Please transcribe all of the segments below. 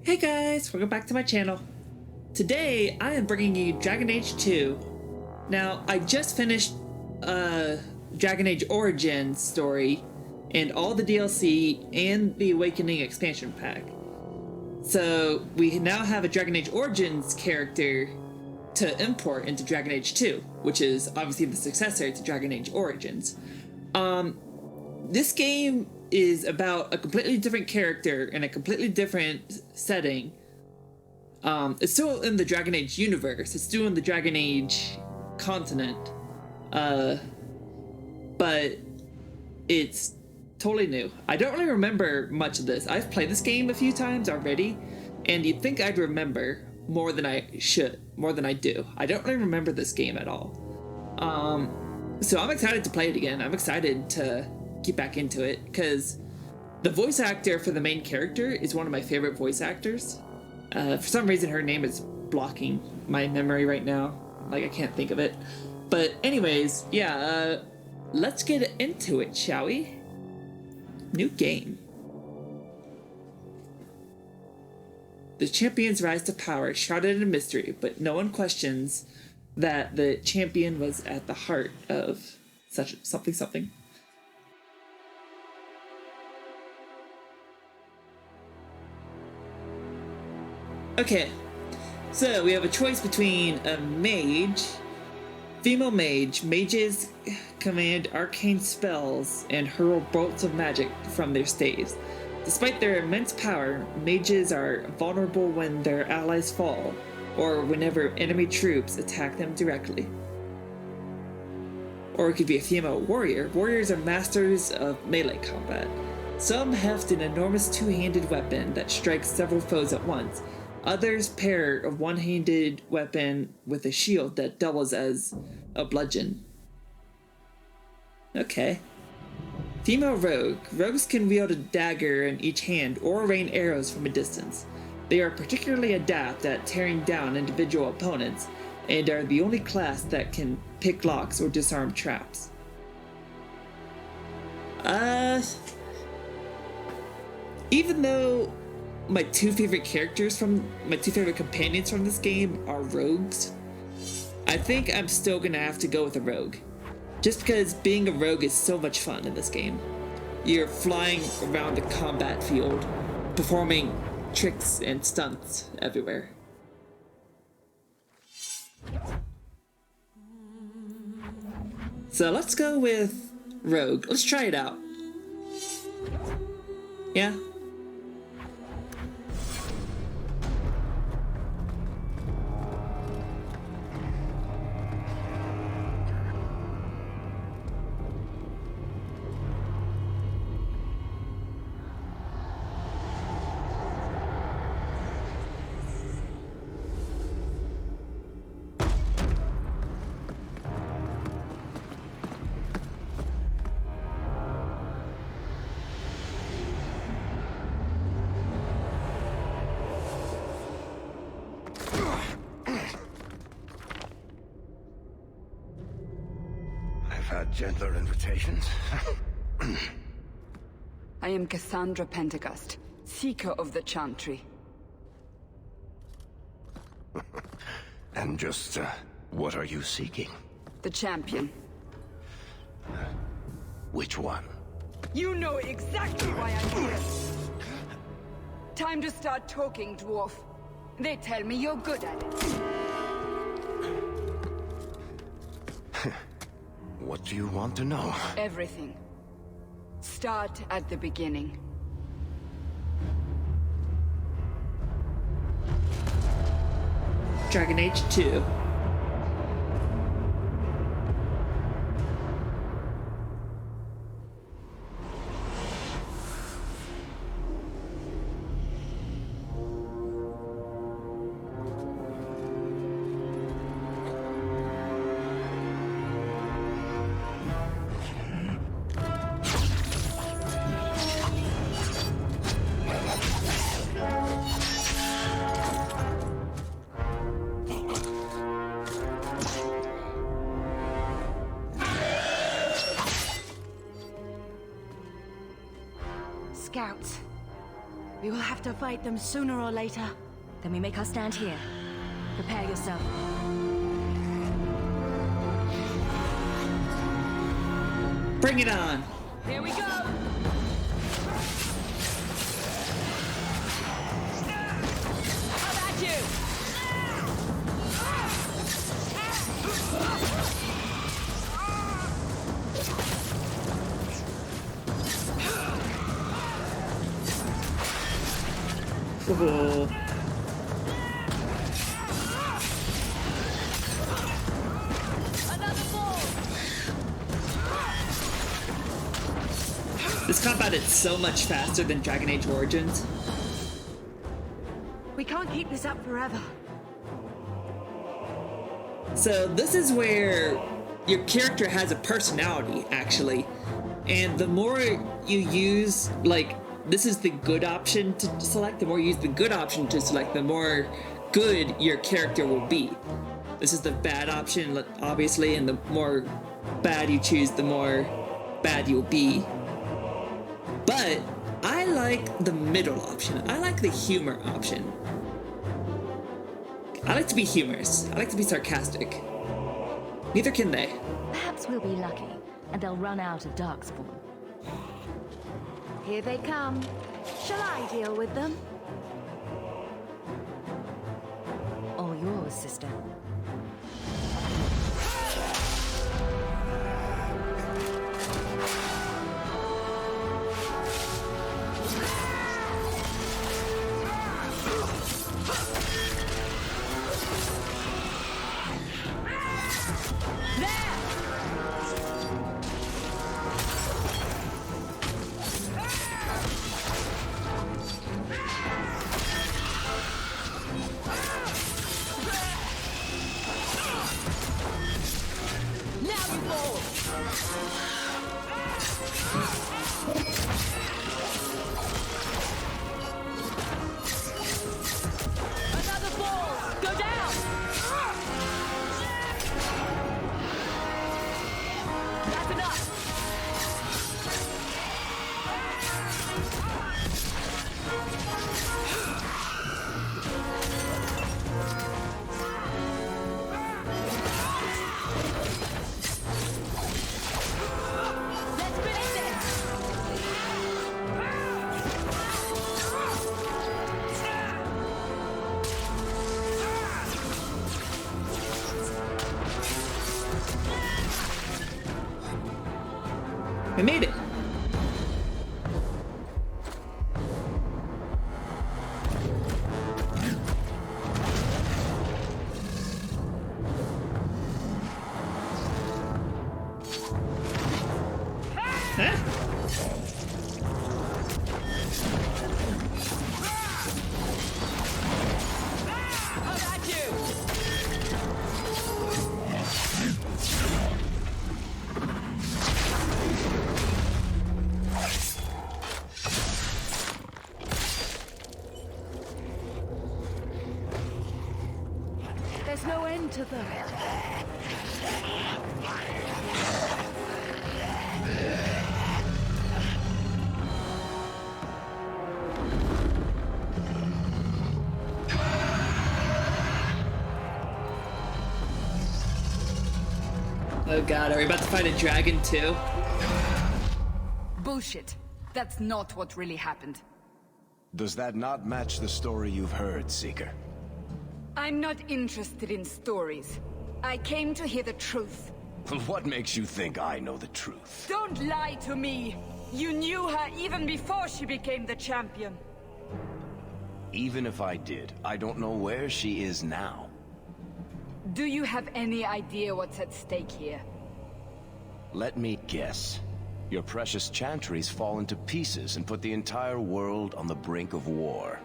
Hey guys, welcome back to my channel. Today I am bringing you Dragon Age 2. Now I just finished Dragon Age Origins story and all the DLC and the Awakening expansion pack. So we now have a Dragon Age Origins character to import into Dragon Age 2, which is obviously the successor to Dragon Age Origins. This game is about a completely different character in a completely different setting. It's still in the Dragon Age universe, it's still in the Dragon Age continent, but it's totally new. I don't really remember much of this. I've played this game a few times already, and you'd think I'd remember more than I should, more than I do. I don't really remember this game at all. So I'm excited to play it again. I'm excited to get back into it because the voice actor for the main character is one of my favorite voice actors. For some reason her name is blocking my memory right now, like I can't think of it. But anyways, yeah, let's get into it, shall we? New game. The champions rise to power, shrouded in mystery, but no one questions that the champion was at the heart of such something. Okay, so we have a choice between a mage, female mage. Mages command arcane spells and hurl bolts of magic from their staves. Despite their immense power, mages are vulnerable when their allies fall, or whenever enemy troops attack them directly. Or it could be a female warrior. Warriors are masters of melee combat. Some heft an enormous two-handed weapon that strikes several foes at once. Others pair a one-handed weapon with a shield that doubles as a bludgeon. Okay. Female rogue. Rogues can wield a dagger in each hand or rain arrows from a distance. They are particularly adept at tearing down individual opponents and are the only class that can pick locks or disarm traps. Even though my two favorite companions from this game are rogues, I think I'm still gonna have to go with a rogue. Just because being a rogue is so much fun in this game. You're flying around the combat field, performing tricks and stunts everywhere. So let's go with rogue. Let's try it out. Yeah? Had gentler invitations. I am Cassandra Pentecost, Seeker of the Chantry. And just, what are you seeking? The champion. Which one? You know exactly why I'm here. Time to start talking, dwarf. They tell me you're good at it. What do you want to know? Everything. Start at the beginning. Dragon Age 2. Scouts. We will have to fight them sooner or later. Then we make our stand here. Prepare yourself. Bring it on! Here we go! How about you? Oh. Another ball! This combat is so much faster than Dragon Age Origins. We can't keep this up forever. So this is where your character has a personality, actually. And the more you use, like, this is the good option to select, the more you use the good option to select, the more good your character will be. This is the bad option, obviously, and the more bad you choose, the more bad you'll be. But I like the middle option. I like the humor option. I like to be humorous. I like to be sarcastic. Neither can they. Perhaps we'll be lucky, and they'll run out of Darkspawn. Here they come. Shall I deal with them? All yours, sister. I made it. Huh? How about you? There's no end to them. Oh god, are we about to fight a dragon too? Bullshit. That's not what really happened. Does that not match the story you've heard, Seeker? I'm not interested in stories. I came to hear the truth. What makes you think I know the truth? Don't lie to me! You knew her even before she became the champion. Even if I did, I don't know where she is now. Do you have any idea what's at stake here? Let me guess. Your precious chantry's fallen to pieces and put the entire world on the brink of war.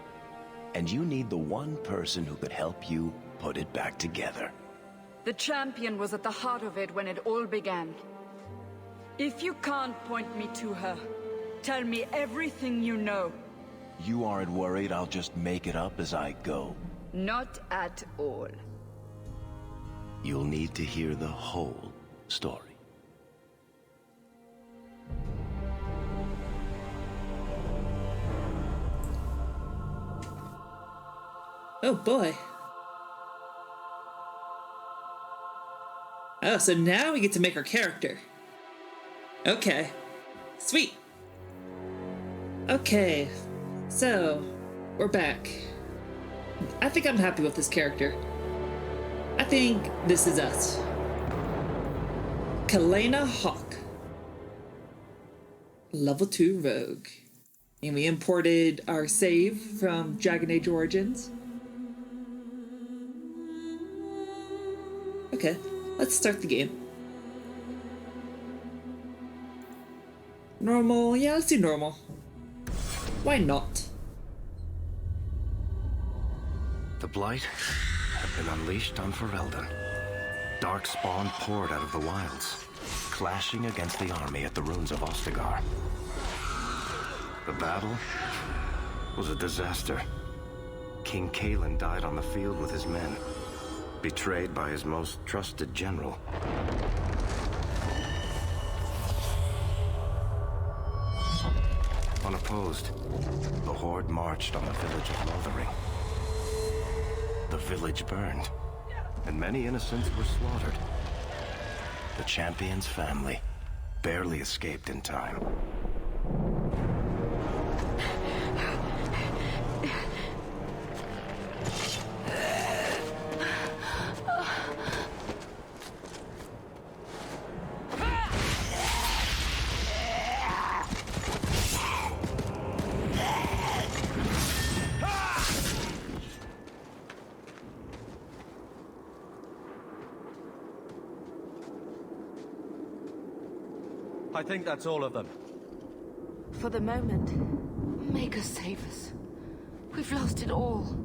And you need the one person who could help you put it back together. The champion was at the heart of it when it all began. If you can't point me to her, tell me everything you know. You aren't worried I'll just make it up as I go? Not at all. You'll need to hear the whole story. Oh boy. Oh, so now we get to make our character. Okay. Sweet. Okay. So, we're back. I think I'm happy with this character. I think this is us. Kalena Hawk. Level 2 Rogue. And we imported our save from Dragon Age Origins. Okay, let's start the game. Normal, yeah, let's do normal. Why not? The Blight have been unleashed on Ferelden. Darkspawn poured out of the wilds, clashing against the army at the ruins of Ostagar. The battle was a disaster. King Cailan died on the field with his men, betrayed by his most trusted general. Unopposed, the Horde marched on the village of Lothering. The village burned, and many innocents were slaughtered. The champion's family barely escaped in time. I think that's all of them. For the moment, Make us save us. We've lost it all.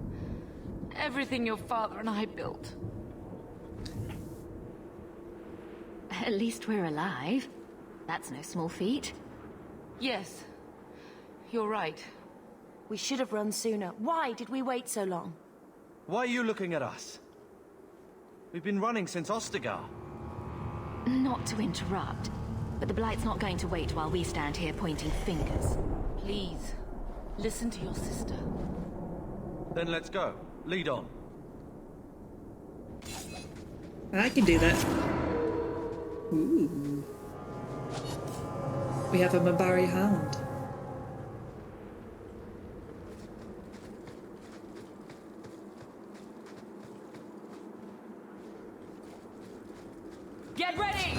Everything your father and I built. at least we're alive. That's no small feat. Yes. You're right. We should have run sooner. Why did we wait so long? Why are you looking at us? We've been running since Ostagar. Not to interrupt, but the Blight's not going to wait while we stand here pointing fingers. Please, listen to your sister. Then let's go. Lead on. I can do that. Ooh. We have a Mabari Hound. Get ready!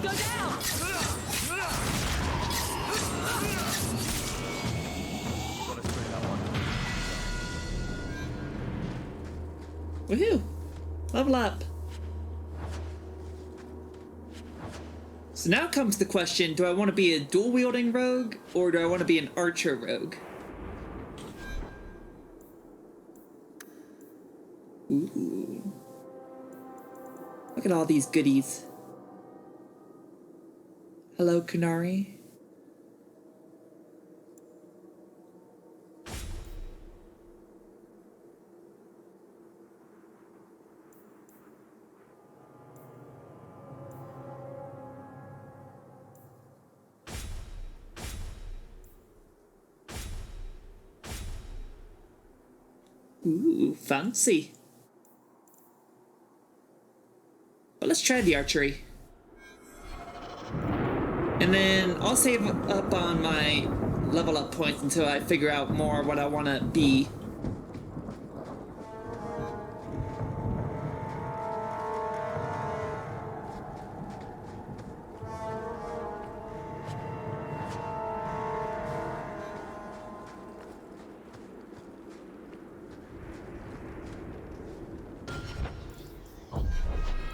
Go down! Woohoo! Level up. So now comes the question, do I want to be a dual-wielding rogue, or do I want to be an archer rogue? Ooh. Look at all these goodies. Hello, Kunari. Ooh, fancy. But let's try the archery. And then I'll save up on my level up points until I figure out more what I want to be.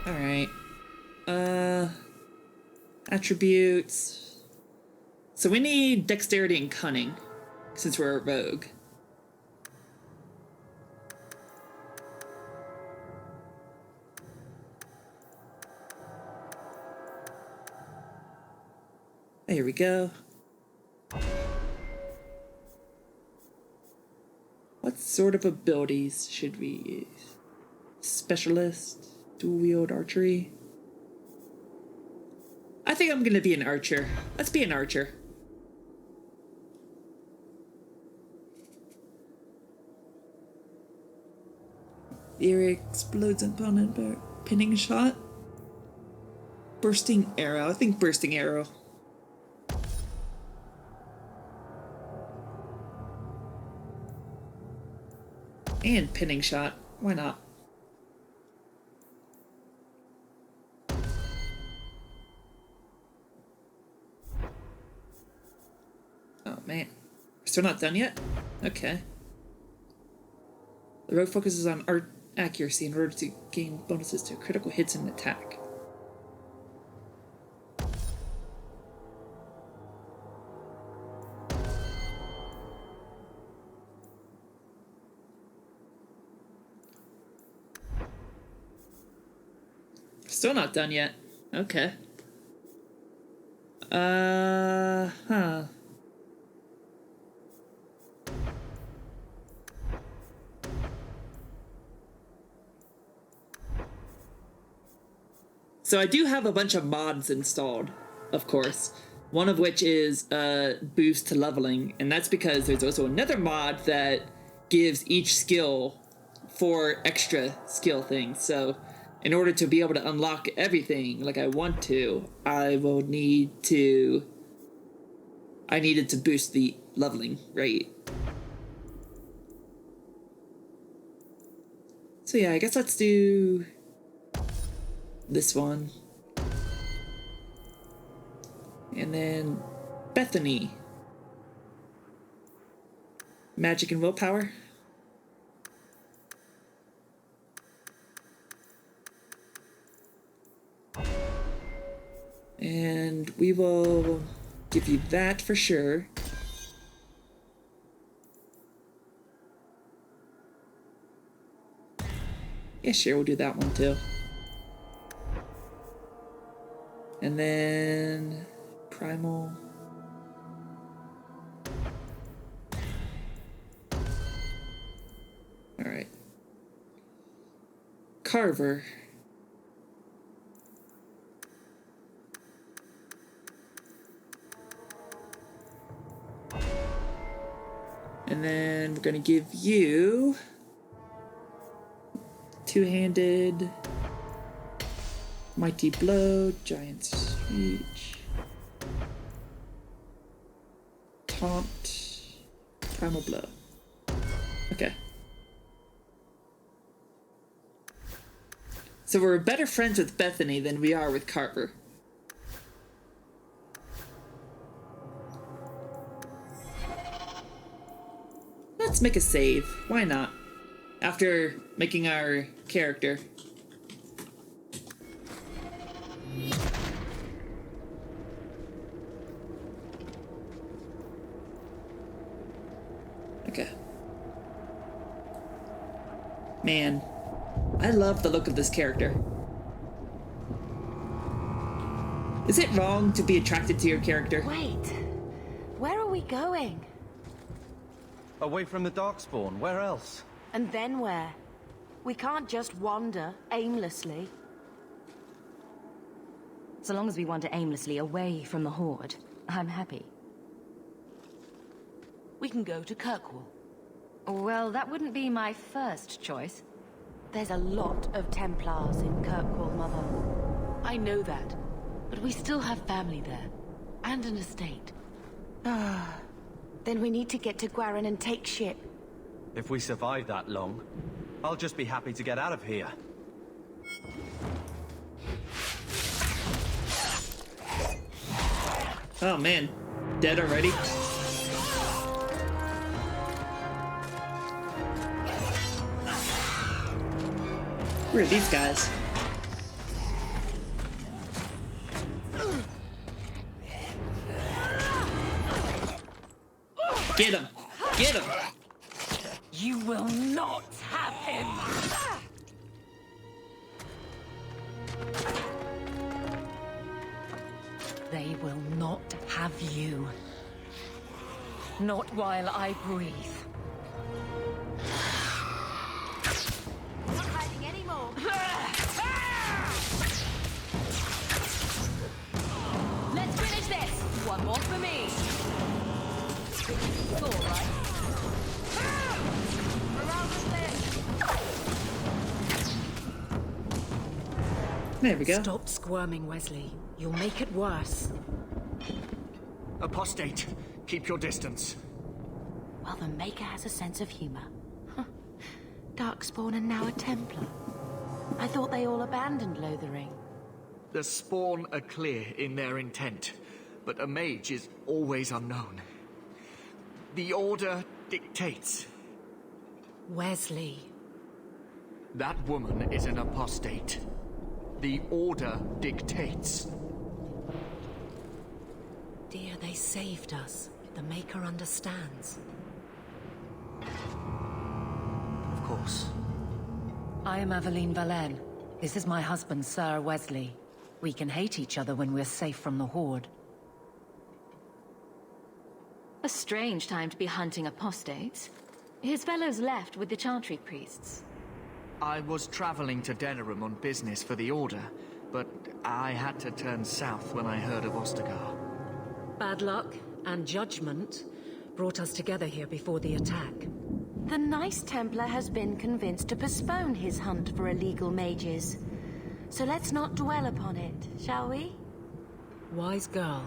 Alright. Attributes. So we need dexterity and cunning, since we're a rogue. There we go. What sort of abilities should we use? Specialist, dual wield archery. I think I'm gonna be an archer. Let's be an archer. Ear explodes opponent pinning shot. Bursting arrow. I think bursting arrow. And pinning shot. Why not? Oh man. Still not done yet? Okay. The rogue focuses on art accuracy in order to gain bonuses to critical hits and attack. Still not done yet. Okay. Huh. So I do have a bunch of mods installed, of course. One of which is boost to leveling, and that's because there's also another mod that gives each skill 4 extra skill things. So in order to be able to unlock everything like I want to, I needed to boost the leveling rate. So yeah, I guess let's do this one. And then Bethany. Magic and willpower. And we will give you that for sure. Yeah, sure, we'll do that one too. And then primal. All right. Carver. And then we're gonna give you two-handed, mighty blow, giant's reach, taunt, primal blow. Okay. So we're better friends with Bethany than we are with Carver. Let's make a save. Why not? After making our character. Okay. Man, I love the look of this character. Is it wrong to be attracted to your character? Wait, where are we going? Away from the Darkspawn, where else? And then where? We can't just wander aimlessly. So long as we wander aimlessly away from the Horde, I'm happy. We can go to Kirkwall. Well, that wouldn't be my first choice. There's a lot of Templars in Kirkwall, Mother. I know that, but we still have family there, and an estate. Then we need to get to Guaran and take ship. If we survive that long, I'll just be happy to get out of here. Oh man, dead already? Who are these guys? Get him! Get him! You will not have him! They will not have you. Not while I breathe. Not hiding anymore. One for me. It's all right. Around the There we go. Stop squirming, Wesley. You'll make it worse. Apostate, keep your distance. Well, the Maker has a sense of humor. Huh. Darkspawn and now a Templar. I thought they all abandoned Lothering. The Spawn are clear in their intent, but a mage is always unknown. The Order dictates. Wesley. That woman is an apostate. The Order dictates. Dear, they saved us. The Maker understands. Of course. I am Aveline Valenne. This is my husband, Sir Wesley. We can hate each other when we're safe from the Horde. A strange time to be hunting apostates. His fellows left with the Chantry priests. I was traveling to Denerim on business for the Order, but I had to turn south when I heard of Ostagar. Bad luck and judgment brought us together here before the attack. The nice Templar has been convinced to postpone his hunt for illegal mages. So let's not dwell upon it, shall we? Wise girl.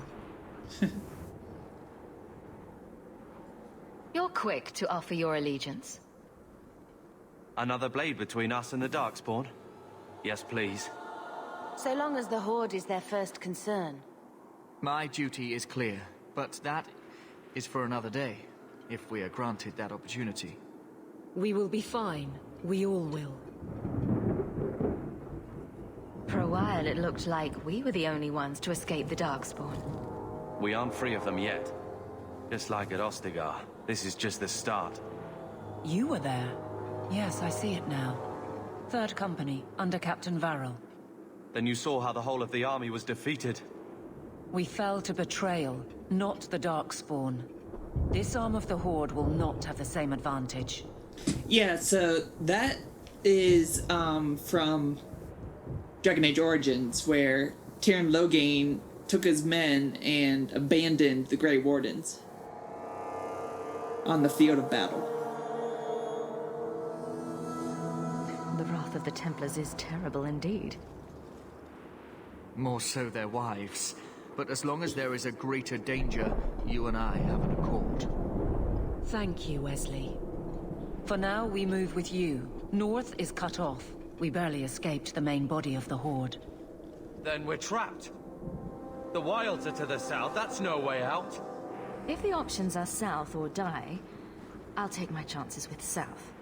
You're quick to offer your allegiance. Another blade between us and the Darkspawn? Yes, please. So long as the Horde is their first concern. My duty is clear, but that is for another day, if we are granted that opportunity. We will be fine. We all will. For a while, it looked like we were the only ones to escape the Darkspawn. We aren't free of them yet. Just like at Ostagar, this is just the start. You were there. Yes, I see it now. Third Company, under Captain Varrel. Then you saw how the whole of the army was defeated. We fell to betrayal, not the Darkspawn. This arm of the Horde will not have the same advantage. Yeah, so that is from Dragon Age Origins, where Tyrion Loghain took his men and abandoned the Grey Wardens on the field of battle. The wrath of the Templars is terrible indeed. More so their wives. But as long as there is a greater danger, you and I have an accord. Thank you, Wesley. For now, we move with you. North is cut off. We barely escaped the main body of the Horde. Then we're trapped. The wilds are to the south, that's no way out. If the options are south or die, I'll take my chances with south.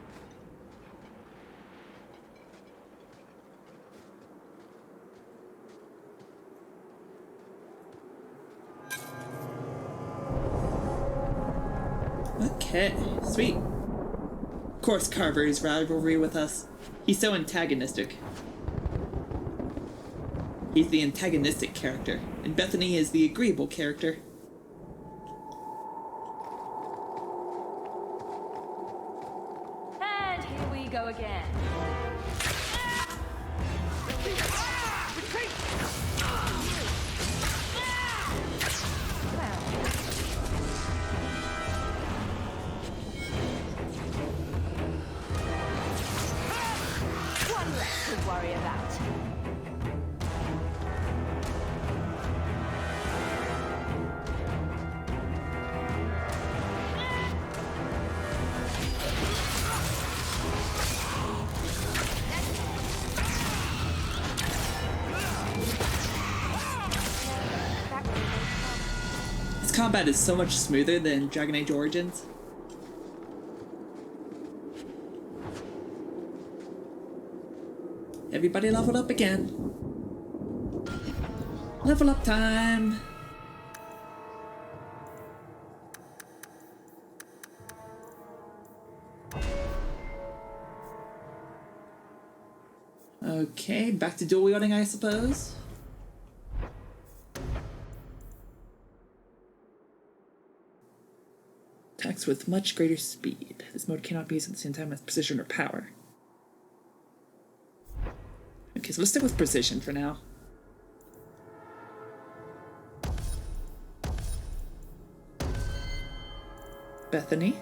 Okay, sweet. Of course Carver's rivalry with us. He's so antagonistic. He's the antagonistic character, and Bethany is the agreeable character. And here we go again. One less to worry about. His combat is so much smoother than Dragon Age Origins. Everybody leveled up again. Level up time! Okay, back to dual wielding, I suppose. Attacks with much greater speed. This mode cannot be used at the same time as precision or power. Okay, so let's stick with precision for now. Bethany.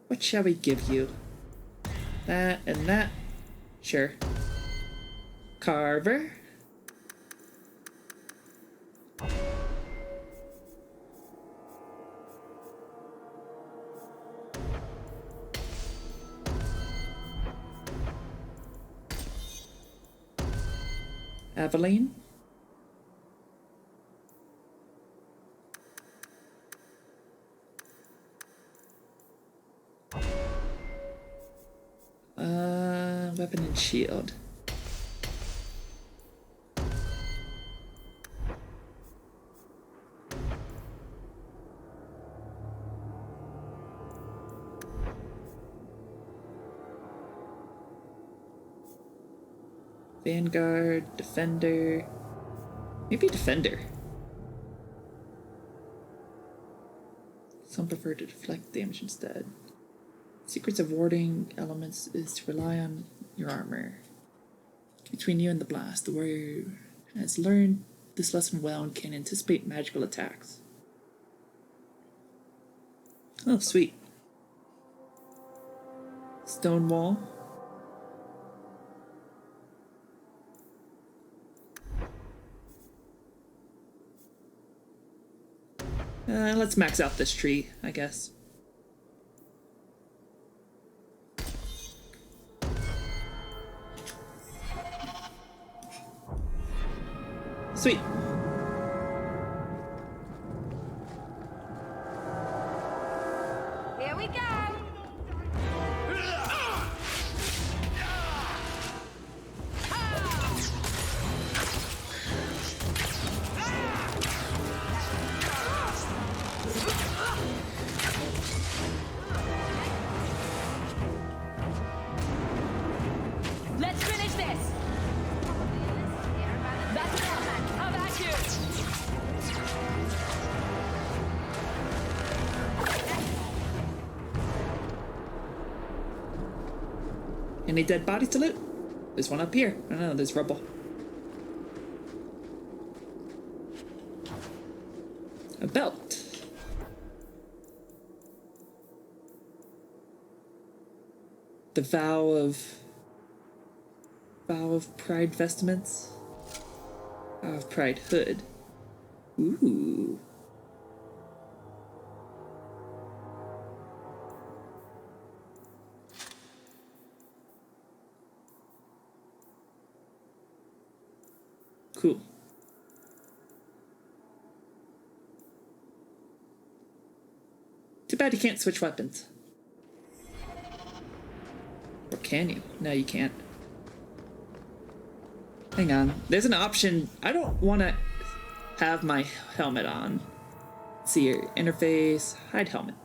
What shall we give you? That and that? Sure. Carver. Aveline. Weapon and shield. Vanguard, Defender. Maybe Defender. Some prefer to deflect damage instead. Secrets of warding elements is to rely on your armor. Between you and the blast, the warrior has learned this lesson well and can anticipate magical attacks. Oh, sweet. Stone wall. Let's max out this tree, I guess. Sweet. Here we go. Let's finish this! That's enough! How about you? Any dead bodies to loot? There's one up here. I don't know, there's rubble. A belt. The vow of pride vestments. Vow of pride hood. Ooh. Cool. Too bad you can't switch weapons. Or can you? No, you can't. Hang on. There's an option. I don't want to have my helmet on. Let's see here. Interface. Hide helmet.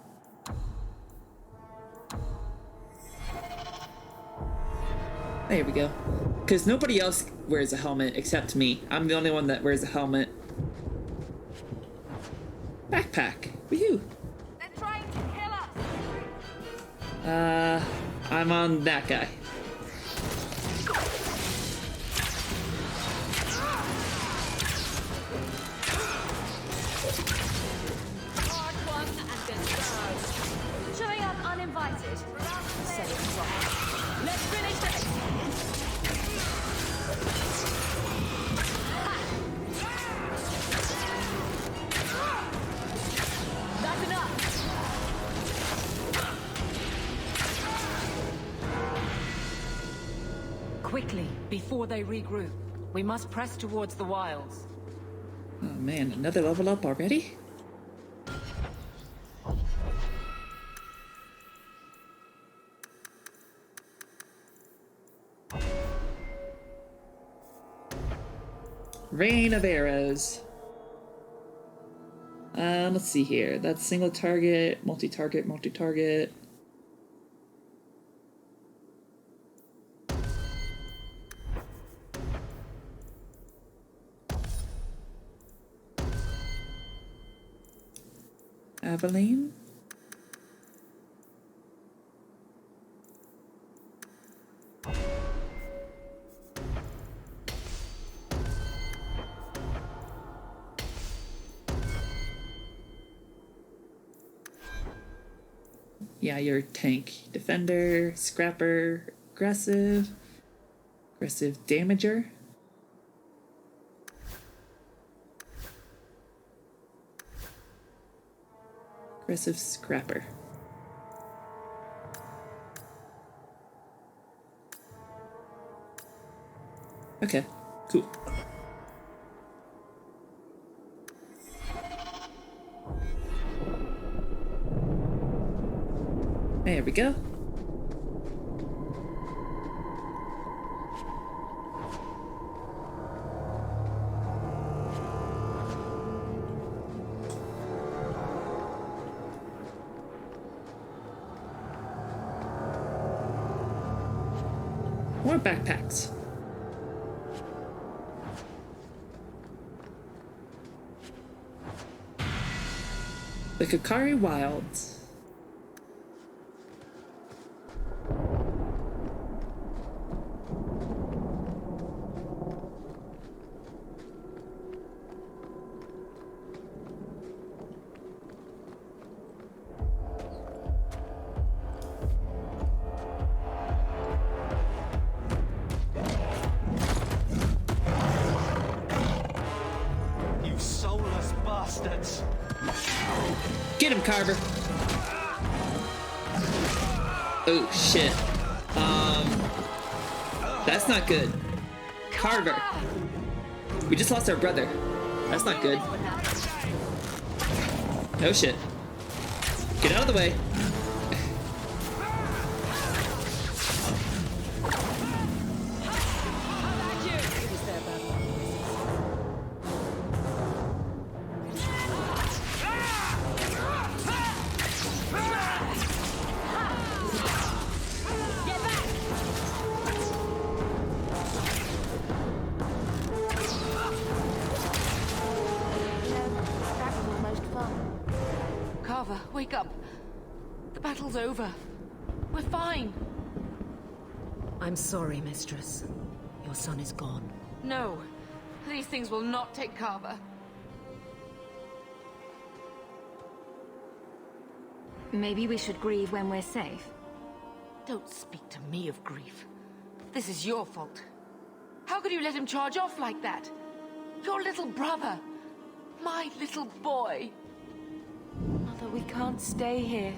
There we go. Because nobody else wears a helmet except me. I'm the only one that wears a helmet. Backpack. Woohoo. They're trying to kill us. I'm on that guy. Hard one and then third. Showing up uninvited. Said it wrong. Let's finish this! That's enough! Quickly, before they regroup. We must press towards the wilds. Oh man, another level up already? Rain of arrows. Let's see here. That's single target, multi-target, multi-target. Aveline. Yeah, you're tank. Defender, scrapper, aggressive damager. Aggressive scrapper. Okay, cool. There we go. More backpacks. The Kakari Wilds. You soulless bastards! Get him, Carver. Oh shit. That's not good. Carver. We just lost our brother. That's not good. No shit. Get out of the way. Carver, wake up. The battle's over. We're fine. I'm sorry, Mistress. Your son is gone. No, these things will not take Carver. Maybe we should grieve when we're safe. Don't speak to me of grief. This is your fault. How could you let him charge off like that? Your little brother. My little boy. Mother, we can't stay here.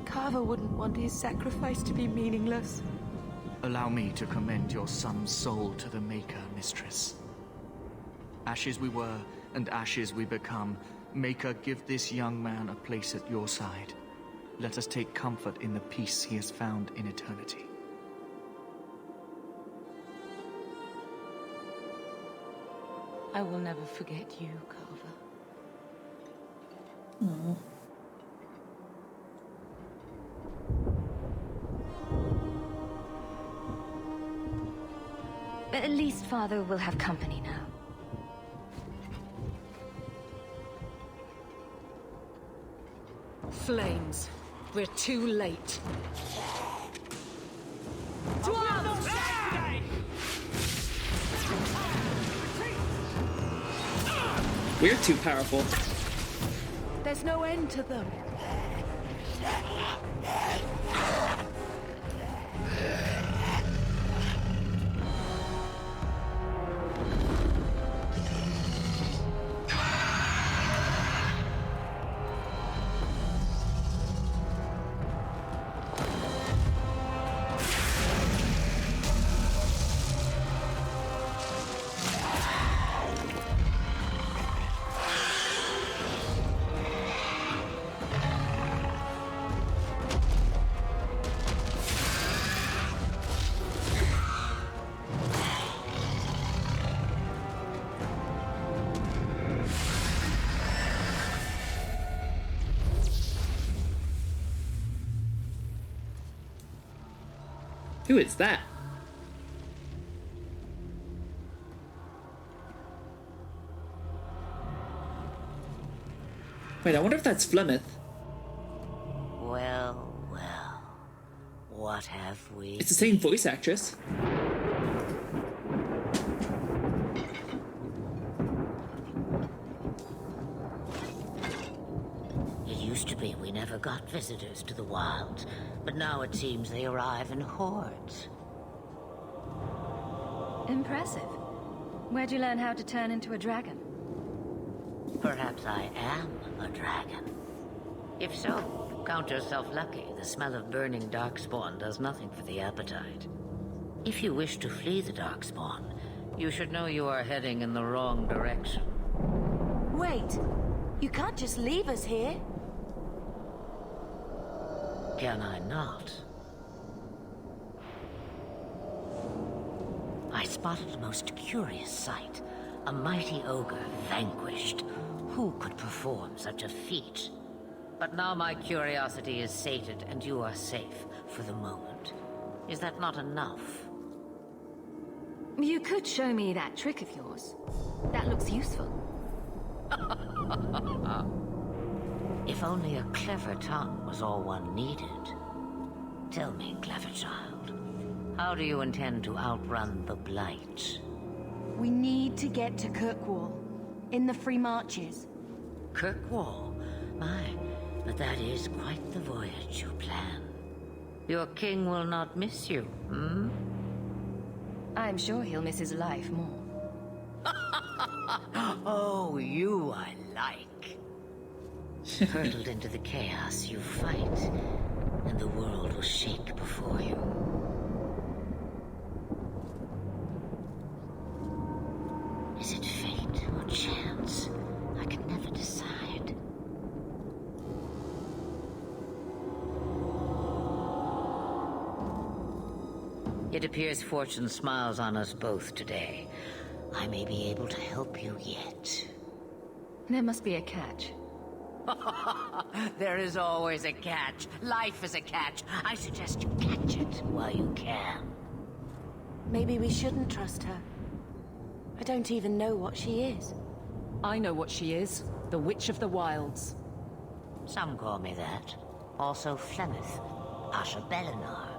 Carver wouldn't want his sacrifice to be meaningless. Allow me to commend your son's soul to the Maker, Mistress. Ashes we were, and ashes we become. Maker, give this young man a place at your side. Let us take comfort in the peace he has found in eternity. I will never forget you, Carver. Aww. But at least Father will have company now. Flames. We're too late. We're too powerful. There's no end to them. Who is that? Wait, I wonder if that's Flemeth. Well, well. What have we? It's the same voice actress. It used to be we never got visitors to the wilds, but now it seems they arrive in hordes. Impressive. Where'd you learn how to turn into a dragon? Perhaps I am a dragon. If so, count yourself lucky. The smell of burning darkspawn does nothing for the appetite. If you wish to flee the darkspawn, you should know you are heading in the wrong direction. Wait, you can't just leave us here. Can I not? I spotted a most curious sight. A mighty ogre vanquished. Who could perform such a feat? But now my curiosity is sated and you are safe for the moment. Is that not enough? You could show me that trick of yours. That looks useful. If only a clever tongue was all one needed. Tell me, clever child, how do you intend to outrun the Blight? We need to get to Kirkwall, in the Free Marches. Kirkwall? My, but that is quite the voyage you plan. Your king will not miss you, hmm? I'm sure he'll miss his life more. Oh, you I like. Hurtled into the chaos, you fight, and the world will shake before you. Is it fate or chance? I can never decide. It appears fortune smiles on us both today. I may be able to help you yet. There must be a catch. There is always a catch. Life is a catch. I suggest you catch it while you can. Maybe we shouldn't trust her. I don't even know what she is. I know what she is. The Witch of the Wilds. Some call me that. Also Flemeth, Asha Belinar,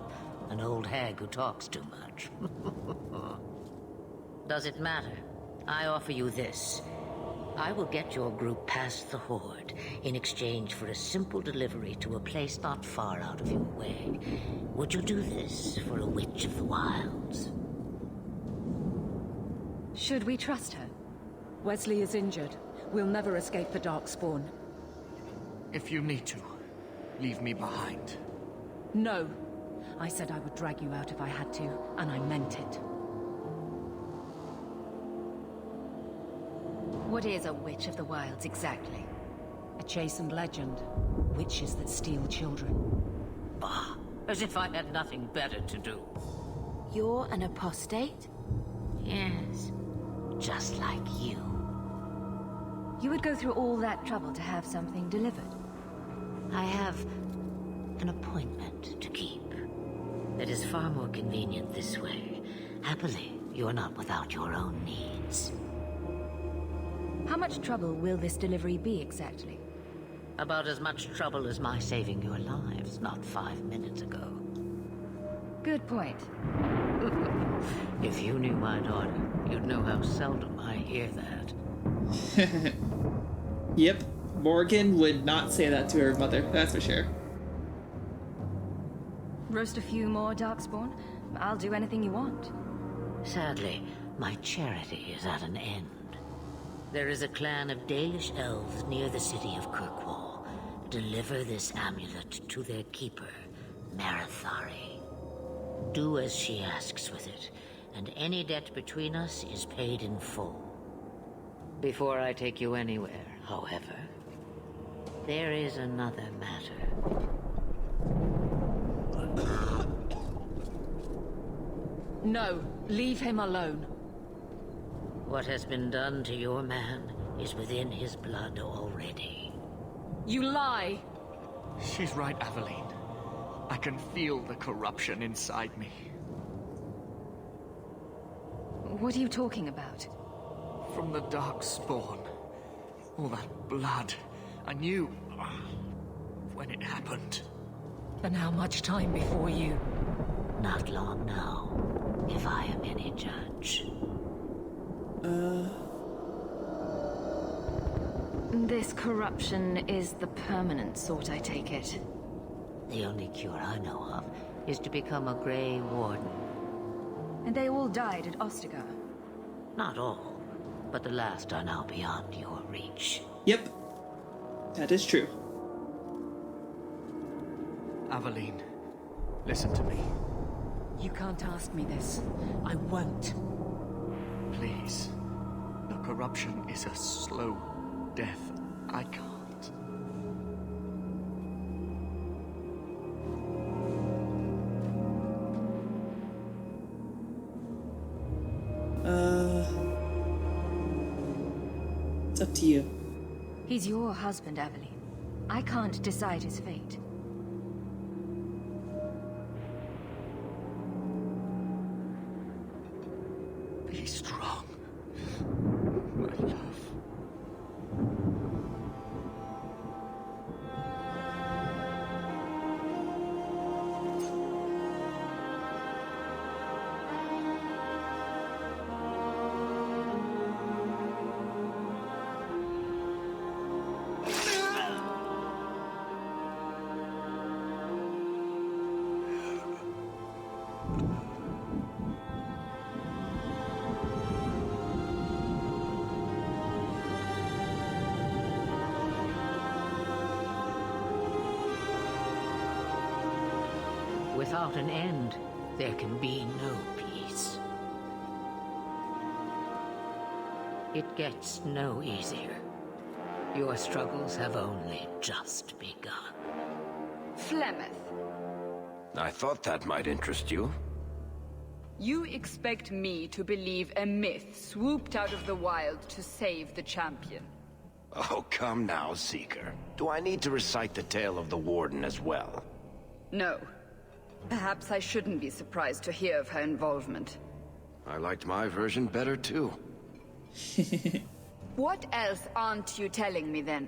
an old hag who talks too much. Does it matter? I offer you this. I will get your group past the Horde in exchange for a simple delivery to a place not far out of your way. Would you do this for a Witch of the Wilds? Should we trust her? Wesley is injured. We'll never escape the Darkspawn. If you need to, leave me behind. No. I said I would drag you out if I had to, and I meant it. What is a Witch of the Wilds exactly? A chastened legend. Witches that steal children. Bah, as if I had nothing better to do. You're an apostate? Yes, just like you. You would go through all that trouble to have something delivered? I have an appointment to keep. It is far more convenient this way. Happily, you're not without your own needs. How much trouble will this delivery be exactly? About as much trouble as my saving your lives not 5 minutes ago. Good point. If you knew my daughter, you'd know how seldom I hear that. Yep, Morgan would not say that to her mother, that's for sure. Roast a few more Darkspawn? I'll do anything you want. Sadly, my charity is at an end. There is a clan of Dalish elves near the city of Kirkwall. Deliver this amulet to their keeper, Marithari. Do as she asks with it, and any debt between us is paid in full. Before I take you anywhere, however, there is another matter. No, leave him alone. What has been done to your man is within his blood already. You lie! She's right, Aveline. I can feel the corruption inside me. What are you talking about? From the Darkspawn. All that blood. I knew when it happened. And how much time before you? Not long now, if I am any judge. This corruption is the permanent sort, I take it. The only cure I know of is to become a Grey Warden. And they all died at Ostagar. Not all, but the last are now beyond your reach. Yep. That is true. Aveline, listen to me. You can't ask me this. I won't. Please. The corruption is a slow death. I can't. It's up to you. He's your husband, Aveline. I can't decide his fate. Be strong, my love. Without an end, there can be no peace. It gets no easier. Your struggles have only just begun. Flemeth, I thought that might interest you. you expect me to believe a myth swooped out of the wild to save the champion? Oh, come now, Seeker. Do I need to recite the tale of the Warden as well? No. Perhaps I shouldn't be surprised to hear of her involvement. I liked my version better, too. What else aren't you telling me, then?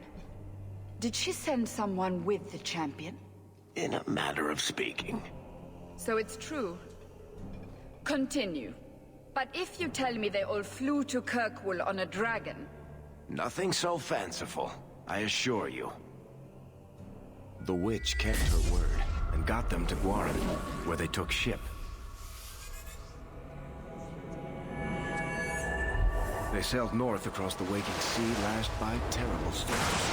Did she send someone with the champion? In a matter of speaking. So it's true. Continue. But if you tell me they all flew to Kirkwall on a dragon... Nothing so fanciful, I assure you. The witch kept her word, and got them to Guaran, where they took ship. They sailed north across the waking sea, lashed by terrible storms.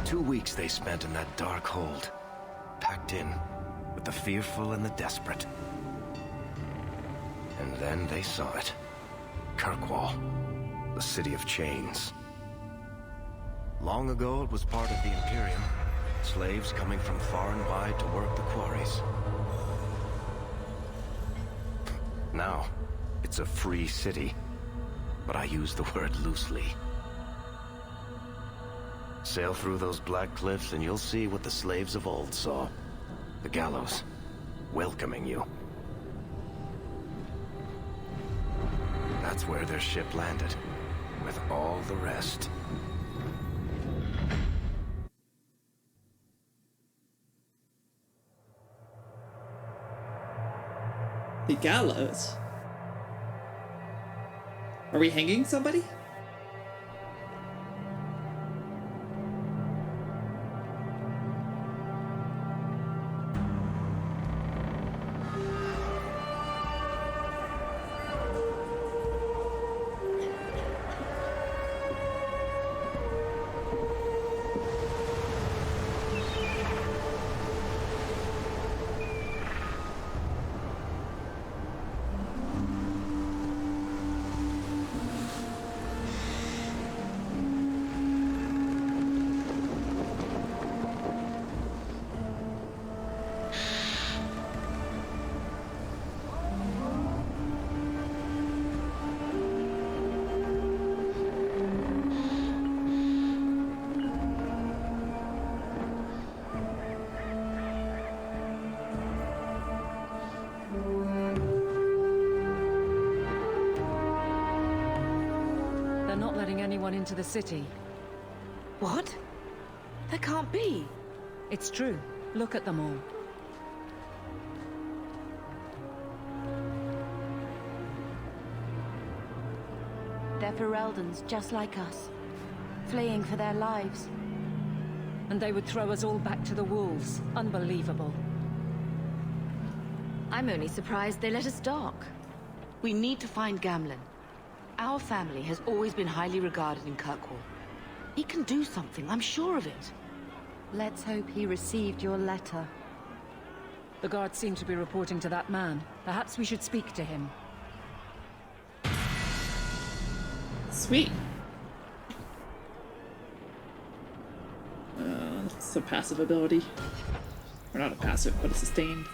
2 weeks they spent in that dark hold, packed in with the fearful and the desperate. And then they saw it. Kirkwall, the city of chains. Long ago it was part of the Imperium, slaves coming from far and wide to work the quarries. Now, it's a free city, but I use the word loosely. Sail through those black cliffs and you'll see what the slaves of old saw. The gallows, welcoming you. That's where their ship landed, with all the rest. The gallows? Are we hanging somebody? Into the city. What? That can't be. It's true. Look at them all. They're Fereldans, just like us. fleeing for their lives. And they would throw us all back to the wolves. Unbelievable. I'm only surprised they let us dock. We need to find Gamlen. Our family has always been highly regarded in Kirkwall. He can do something, I'm sure of it. Let's hope he received your letter. The guards seem to be reporting to that man. Perhaps we should speak to him. Sweet. It's a passive ability. Or not a passive, but a sustained.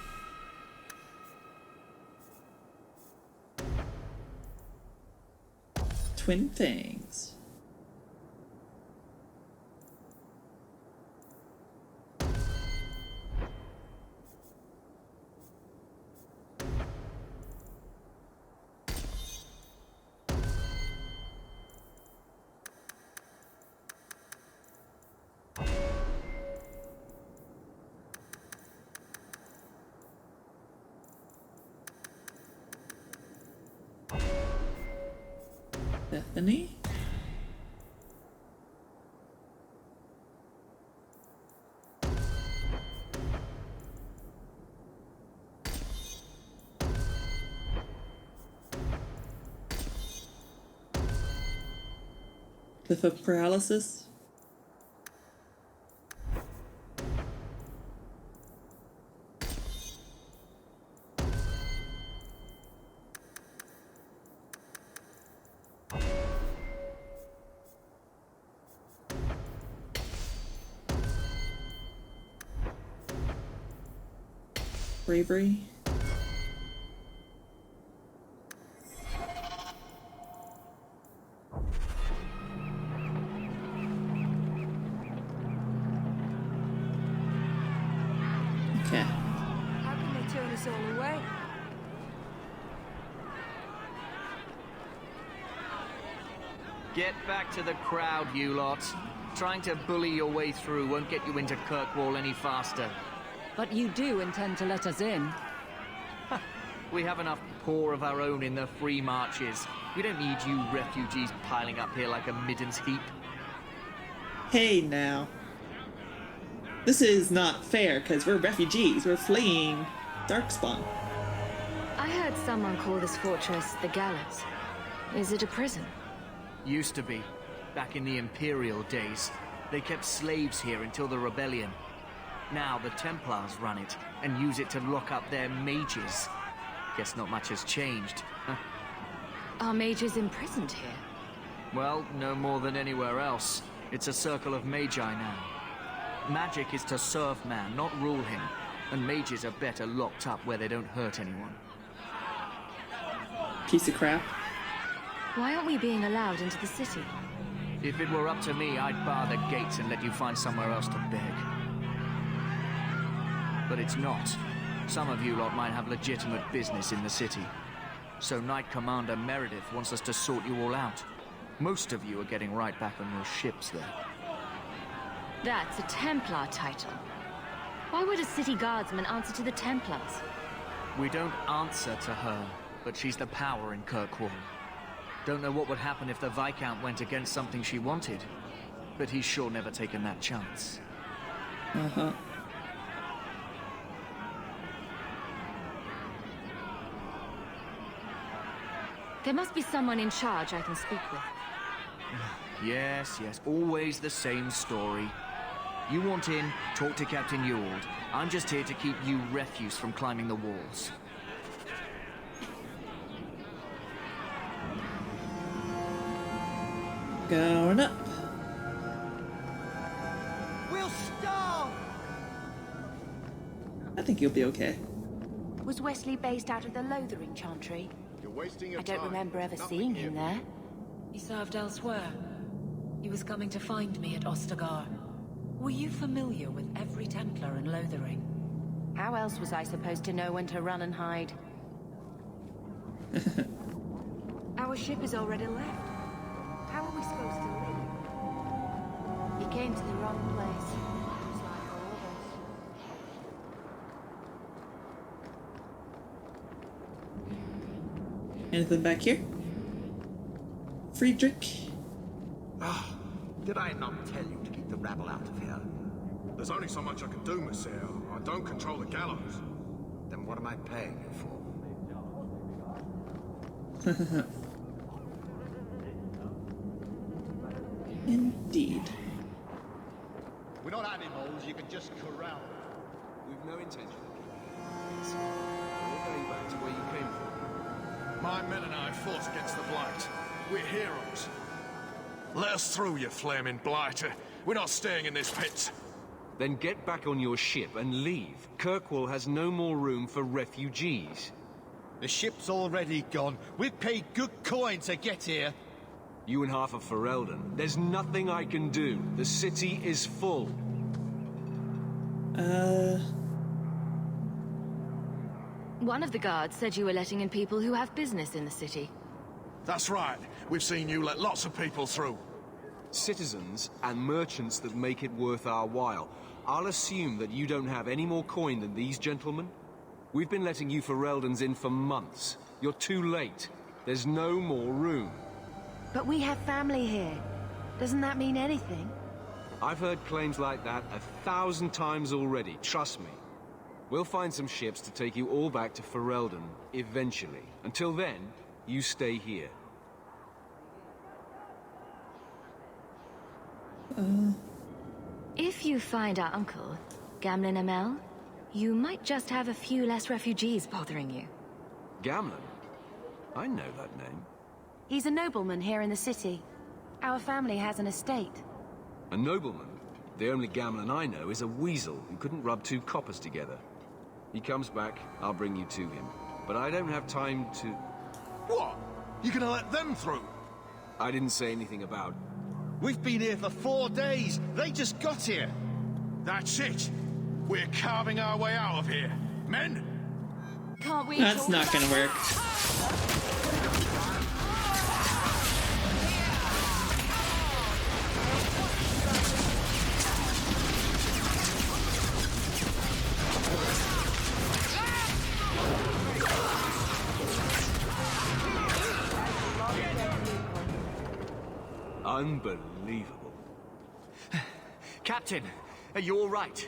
Twin Fangs. Bethany? Cliff of Paralysis? Bravery? Okay. How can they turn us all away? Get back to the crowd, you lot. Trying to bully your way through won't get you into Kirkwall any faster. But you do intend to let us in. We have enough poor of our own in the free marches. We don't need you refugees piling up here like a middens heap. Hey now. This is not fair, because we're refugees. We're fleeing Darkspawn. I heard someone call this fortress the Gallows. Is it a prison? Used to be. Back in the Imperial days. They kept slaves here until the rebellion. Now the Templars run it, and use it to lock up their mages. Guess not much has changed. Are mages imprisoned here? Well, no more than anywhere else. It's a circle of magi now. Magic is to serve man, not rule him. And mages are better locked up where they don't hurt anyone. Piece of crap. Why aren't we being allowed into the city? If it were up to me, I'd bar the gates and let you find somewhere else to beg. But it's not. Some of you lot might have legitimate business in the city. So Knight Commander Meredith wants us to sort you all out. Most of you are getting right back on your ships there. That's a Templar title. Why would a city guardsman answer to the Templars? We don't answer to her, but she's the power in Kirkwall. Don't know what would happen if the Viscount went against something she wanted, but he's sure never taken that chance. Uh-huh. There must be someone in charge I can speak with. Yes, always the same story. You want in, talk to Captain Ewald. I'm just here to keep you refuse from climbing the walls. Going up. We'll starve! I think you'll be okay. Was Wesley based out of the Lothering Chantry? You're wasting your I don't time. remember ever Nothing seeing here. him there. He served elsewhere. He was coming to find me at Ostagar. Were you familiar with every Templar in Lothering? How else was I supposed to know when to run and hide? Our ship is already left. How are we supposed to leave? You came to the wrong place. Just like all of us. Anything back here? Friedrich? Did I not tell you to keep the rabble out of here? There's only so much I can do, Monsieur. I don't control the gallows. Then what am I paying you for? Indeed. We're not animals you can just corral. We've no intention of keeping this. We're going back to where you came from. My men and I fought against the Blight. We're heroes. Let us through, you flaming blighter. We're not staying in this pit. Then get back on your ship and leave. Kirkwall has no more room for refugees. The ship's already gone. We've paid good coin to get here. You and half of Ferelden. There's nothing I can do. The city is full. One of the guards said you were letting in people who have business in the city. That's right. We've seen you let lots of people through. Citizens and merchants that make it worth our while. I'll assume that you don't have any more coin than these gentlemen. We've been letting you Fereldans in for months. You're too late. There's no more room. But we have family here. Doesn't that mean anything? I've heard claims like that 1,000 times already, trust me. We'll find some ships to take you all back to Ferelden, eventually. Until then, you stay here. If you find our uncle, Gamlen Amel, you might just have a few less refugees bothering you. Gamlen? I know that name. He's a nobleman here in the city. Our family has an estate. A nobleman? The only Gamlen I know is a weasel who couldn't rub two coppers together. He comes back, I'll bring you to him. But I don't have time to... What? You gonna let them through? I didn't say anything about... We've been here for 4 days. They just got here. That's it. We're carving our way out of here. Men? Can't we? That's not gonna work. Unbelievable. Captain, are you all right?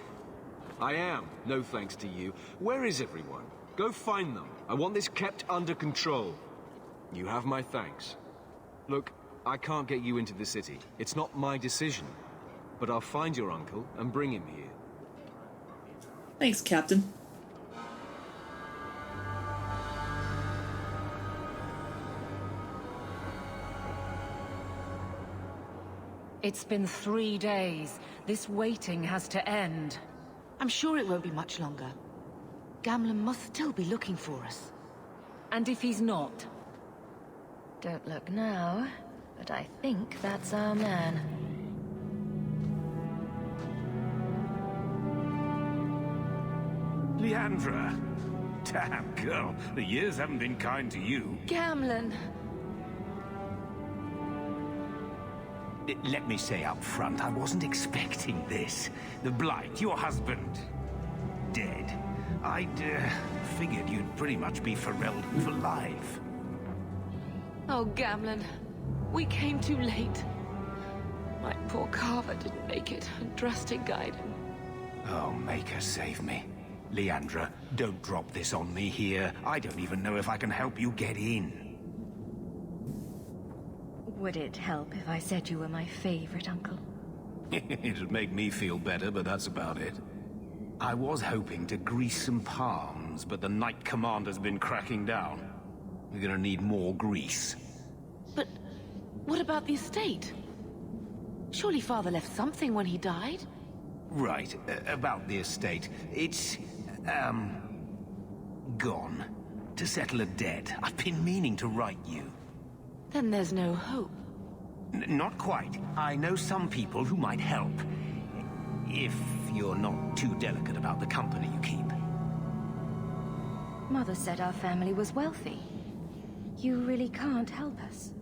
I am, no thanks to you. Where is everyone? Go find them. I want this kept under control. You have my thanks. Look, I can't get you into the city. It's not my decision. But I'll find your uncle and bring him here. Thanks, Captain. It's been 3 days. This waiting has to end. I'm sure it won't be much longer. Gamlen must still be looking for us. And if he's not? Don't look now, but I think that's our man. Leandra! Damn, girl, the years haven't been kind to you. Gamlen! Let me say up front, I wasn't expecting this. The Blight, your husband, dead. I'd figured you'd pretty much be Ferelden for life. Oh, Gamlen. We came too late. My poor Carver didn't make it, and Drastic guide him. Oh, Maker, save me. Leandra, don't drop this on me here. I don't even know if I can help you get in. Would it help if I said you were my favorite uncle? It'd make me feel better, but that's about it. I was hoping to grease some palms, but the Knight Commander's been cracking down. We're gonna need more grease. But what about the estate? Surely Father left something when he died? Right, about the estate. It's, gone. To settle a debt. I've been meaning to write you. Then there's no hope. Not quite. I know some people who might help. If you're not too delicate about the company you keep. Mother said our family was wealthy. You really can't help us.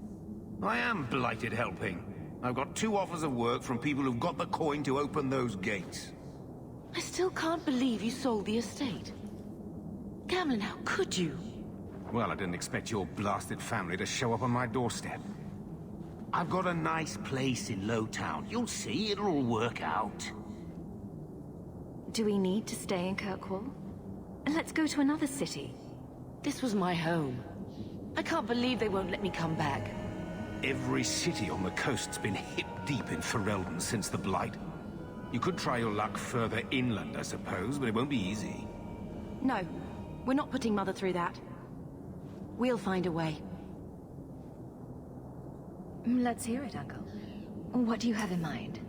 I am blighted helping. I've got 2 offers of work from people who've got the coin to open those gates. I still can't believe you sold the estate. Gamlen, how could you? Well, I didn't expect your blasted family to show up on my doorstep. I've got a nice place in Lowtown. You'll see, it'll all work out. Do we need to stay in Kirkwall? And let's go to another city. This was my home. I can't believe they won't let me come back. Every city on the coast's been hip-deep in Ferelden since the Blight. You could try your luck further inland, I suppose, but it won't be easy. No, we're not putting Mother through that. We'll find a way. Let's hear it, Uncle. What do you have in mind?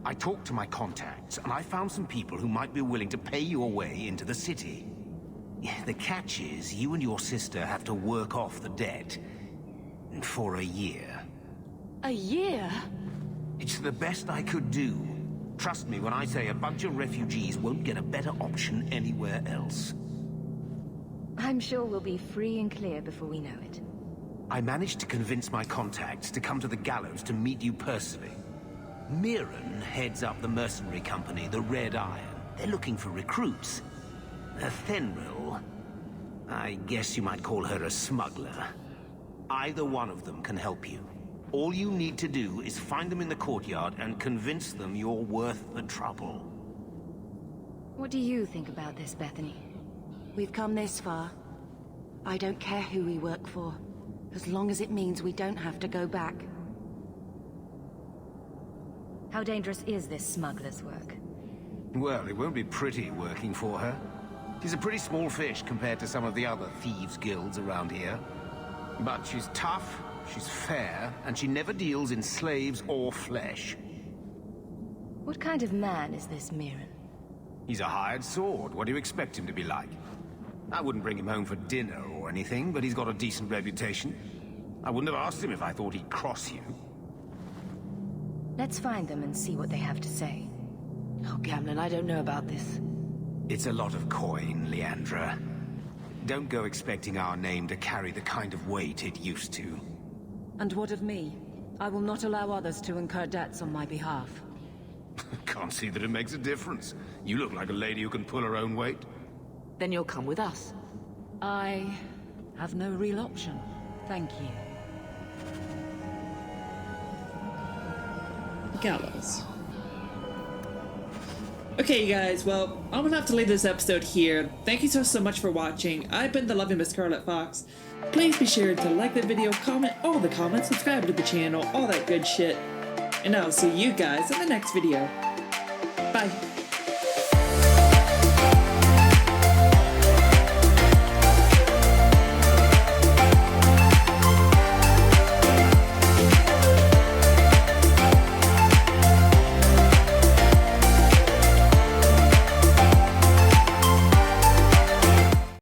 I talked to my contacts, and I found some people who might be willing to pay your way into the city. The catch is, you and your sister have to work off the debt. For a year. A year? It's the best I could do. Trust me when I say a bunch of refugees won't get a better option anywhere else. I'm sure we'll be free and clear before we know it. I managed to convince my contacts to come to the gallows to meet you personally. Mirren heads up the mercenary company, the Red Iron. They're looking for recruits. Fenrir, I guess you might call her a smuggler. Either one of them can help you. All you need to do is find them in the courtyard and convince them you're worth the trouble. What do you think about this, Bethany? We've come this far. I don't care who we work for, as long as it means we don't have to go back. How dangerous is this smuggler's work? Well, it won't be pretty working for her. She's a pretty small fish compared to some of the other thieves' guilds around here. But she's tough, she's fair, and she never deals in slaves or flesh. What kind of man is this Mirren? He's a hired sword. What do you expect him to be like? I wouldn't bring him home for dinner or anything, but he's got a decent reputation. I wouldn't have asked him if I thought he'd cross you. Let's find them and see what they have to say. Oh, Gamlen, I don't know about this. It's a lot of coin, Leandra. Don't go expecting our name to carry the kind of weight it used to. And what of me? I will not allow others to incur debts on my behalf. Can't see that it makes a difference. You look like a lady who can pull her own weight. Then you'll come with us. I have no real option. Thank you. Gallows. Okay, you guys, well, I'm gonna have to leave this episode here. Thank you so much for watching. I've been the loving Miss Scarlet Fox. Please be sure to like the video, comment all the comments, subscribe to the channel, all that good shit. And I'll see you guys in the next video.